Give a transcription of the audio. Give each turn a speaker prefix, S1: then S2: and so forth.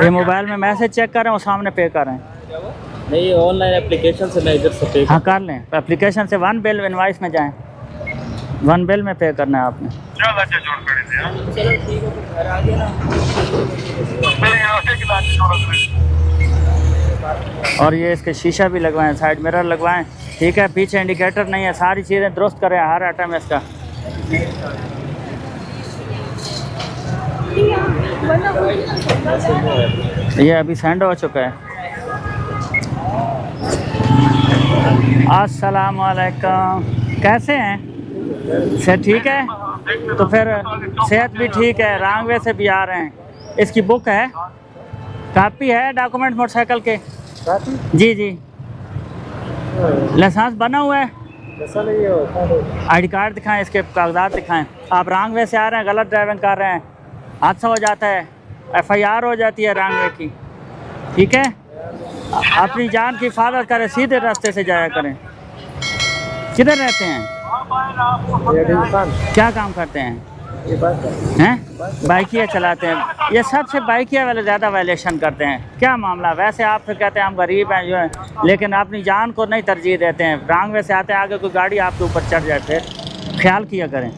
S1: ये मोबाइल में message check कर रहे हैं और सामने पे कर रहे हैं।
S2: नहीं, ऑनलाइन एप्लीकेशन से मैं इधर से पे
S1: हाँ कर लें, एप्लीकेशन से वन बिल इनवाइस में जाएं, वन बिल में पे करना है आपने।
S2: चलो ठीक है, घर आ गया ना।
S1: और ये इसके शीशा भी लगवाएं, साइड मिरर लगवाएं, ठीक है। पीछे इंडिकेटर नहीं है, सारी चीज़ें दुरुस्त करें हर आइटम इसका। ये अभी सेंड हो चुका है। अस्सलाम वालेकुम, कैसे हैं? सेहत ठीक है? तो फिर सेहत भी ठीक है, रांगवे से भी आ रहे हैं। इसकी बुक है, कापी है, डॉक्यूमेंट मोटरसाइकिल के। जी जी, लाइसेंस बना हुआ है, आईडी कार्ड दिखाएं, इसके कागजात दिखाएं। आप रांगवे से आ रहे हैं, गलत ड्राइविंग कर रहे हैं, हादसा हो जाता है, FIR हो जाती है रांगवे की, ठीक है। अपनी जान की हिफाजत करें, सीधे रास्ते से जाया करें। किधर रहते हैं? क्या काम करते हैं? बाइकिया चलाते हैं। ये सबसे बाइकिया वाले ज़्यादा वायलेशन करते हैं। क्या मामला? वैसे आप फिर कहते हैं हम गरीब हैं जो है, लेकिन अपनी जान को नहीं तरजीह देते हैं। रांगवे से आते हैं, आगे कोई गाड़ी आपके ऊपर चढ़ जाए, फिर ख्याल किया करें।